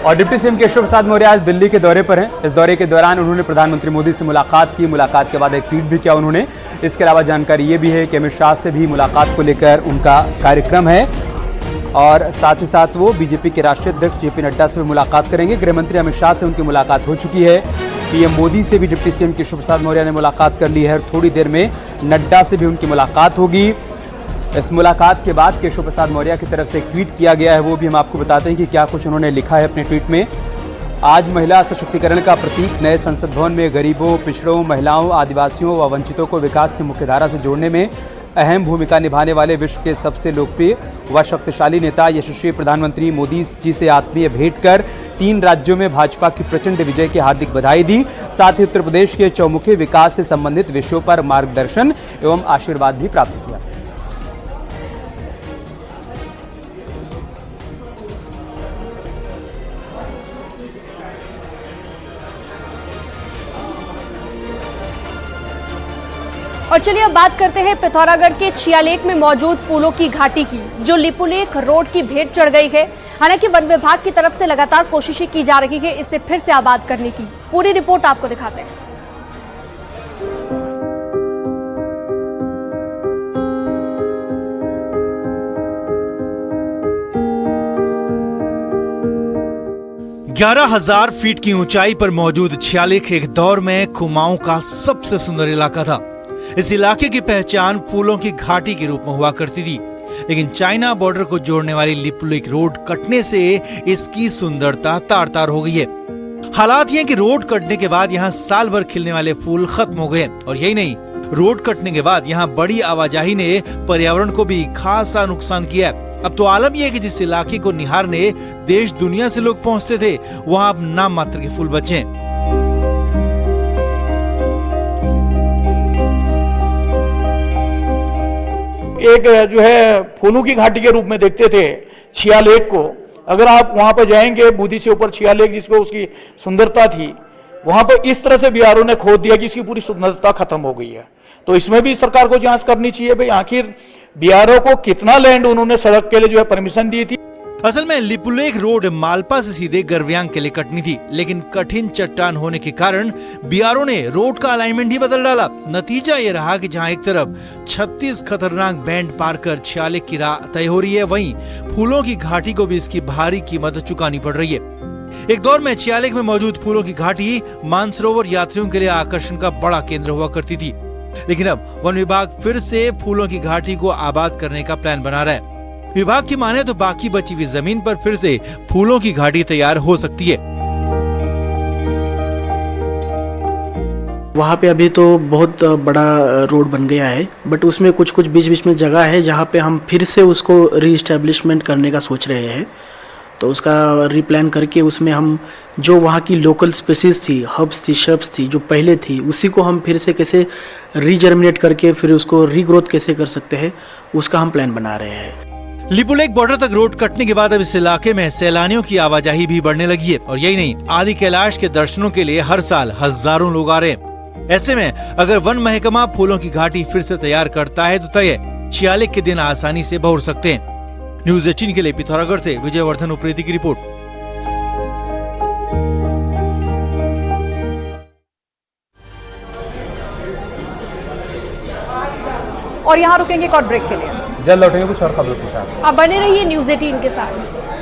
और deputy CM Keshav Prasad Maurya आज दिल्ली के दौरे पर हैं। इस दौरे के दौरान उन्होंने प्रधानमंत्री मोदी से मुलाकात की। मुलाकात के बाद एक ट्वीट भी किया उन्होंने। इसके अलावा जानकारी ये भी है कि अमित शाह से भी मुलाकात को लेकर उनका कार्यक्रम है और साथ ही साथ वो बीजेपी के राष्ट्रीय अध्यक्ष जेपी नड्डा से भी मुलाकात करेंगे। गृह मंत्री अमित शाह से उनकी मुलाकात हो चुकी है। पीएम मोदी से भी डिप्टी सीएम केशव प्रसाद मौर्य ने मुलाकात कर ली है और थोड़ी देर में नड्डा से भी उनकी मुलाकात होगी। इस मुलाकात के बाद केशव प्रसाद मौर्य की तरफ से एक ट्वीट किया गया है, वो भी हम आपको बताते हैं कि क्या कुछ उन्होंने लिखा है अपने ट्वीट में। आज महिला सशक्तिकरण का प्रतीक नए संसद भवन में गरीबों, पिछड़ों, महिलाओं, आदिवासियों व वंचितों को विकास की मुख्यधारा से जोड़ने में अहम भूमिका निभाने वाले विश्व के सबसे लोकप्रिय व शक्तिशाली नेता यशस्वी प्रधानमंत्री मोदी जी से आत्मीय भेंट कर 3 राज्यों में भाजपा की प्रचंड विजय की हार्दिक बधाई दी। साथ ही उत्तर प्रदेश के चौमुखी विकास से संबंधित विषयों पर मार्गदर्शन एवं आशीर्वाद भी प्राप्त किया। और चलिए अब बात करते हैं पिथौरागढ़ के छियालेक में मौजूद फूलों की घाटी की, जो लिपुलेख रोड की भेंट चढ़ गई है। हालांकि वन विभाग की तरफ से लगातार कोशिशें की जा रही है इसे फिर से आबाद करने की। पूरी रिपोर्ट आपको दिखाते हैं। ग्यारह 11,000 फीट की ऊंचाई पर मौजूद छियालेक एक दौर में कुमाऊं का सबसे सुंदर इलाका था। इस इलाके की पहचान फूलों की घाटी के रूप में हुआ करती थी, लेकिन चाइना बॉर्डर को जोड़ने वाली लिपुलेख रोड कटने से इसकी सुंदरता तार तार हो गई है। हालात ये कि रोड कटने के बाद यहाँ साल भर खिलने वाले फूल खत्म हो गए और यही नहीं, रोड कटने के बाद यहाँ बड़ी आवाजाही ने पर्यावरण को भी खासा नुकसान किया है। अब तो आलम यह है कि जिस इलाके को निहारने देश दुनिया से लोग पहुंचते थे, वहाँ अब नाम मात्र के फूल बचे हैं। एक जो है फूलों की घाटी के रूप में देखते थे छियालेक को। अगर आप वहां पर जाएंगे बूंदी से ऊपर छियालेक, जिसको उसकी सुंदरता थी, वहां पर इस तरह से बीआरओ ने खोद दिया कि इसकी पूरी सुंदरता खत्म हो गई है। तो इसमें भी सरकार को जांच करनी चाहिए भाई, आखिर बीआरओ को कितना लैंड उन्होंने सड़क के लिए जो है परमिशन दी थी। असल में लिपुलेख रोड मालपा से सीधे गरव्यांग के लिए कटनी थी, लेकिन कठिन चट्टान होने के कारण बीआरओ ने रोड का अलाइनमेंट ही बदल डाला। नतीजा ये रहा कि जहां एक तरफ 36 खतरनाक बैंड पार कर छियालेक की राह तय हो रही है, वहीं फूलों की घाटी को भी इसकी भारी कीमत चुकानी पड़ रही है। एक दौर में छियालेक में मौजूद फूलों की घाटी मानसरोवर यात्रियों के लिए आकर्षण का बड़ा केंद्र हुआ करती थी, लेकिन अब वन विभाग फिर से फूलों की घाटी को आबाद करने का प्लान बना रहा है। विभाग की माने तो बाकी बची हुई जमीन पर फिर से फूलों की घाटी तैयार हो सकती है। वहाँ पे अभी तो बहुत बड़ा रोड बन गया है, बट उसमें कुछ कुछ बीच बीच में जगह है जहाँ पे हम फिर से उसको रीएस्टेब्लिशमेंट करने का सोच रहे हैं। तो उसका रीप्लान करके उसमें हम जो वहाँ की लोकल स्पीसीज थी, हर्ब्स थी, शर्ब्स थी जो पहले थी, उसी को हम फिर से कैसे रीजर्मिनेट करके फिर उसको रीग्रोथ कैसे कर सकते हैं, उसका हम प्लान बना रहे हैं। लिपुलेख बॉर्डर तक रोड कटने के बाद अब इस इलाके में सैलानियों की आवाजाही भी बढ़ने लगी है और यही नहीं, आदि कैलाश के दर्शनों के लिए हर साल हजारों लोग आ रहे हैं। ऐसे में अगर वन महकमा फूलों की घाटी फिर से तैयार करता है तो तय है छियालेक के दिन आसानी से बहुर सकते हैं। न्यूज़ 18 के लिए पिथौरागढ़ से विजयवर्धन उप्रेती की रिपोर्ट। और यहाँ रुकेंगे एक और ब्रेक के लिए, जल्द लौटेंगे कुछ और खबरों के साथ। आप बने रहिए न्यूज़ 18 के साथ।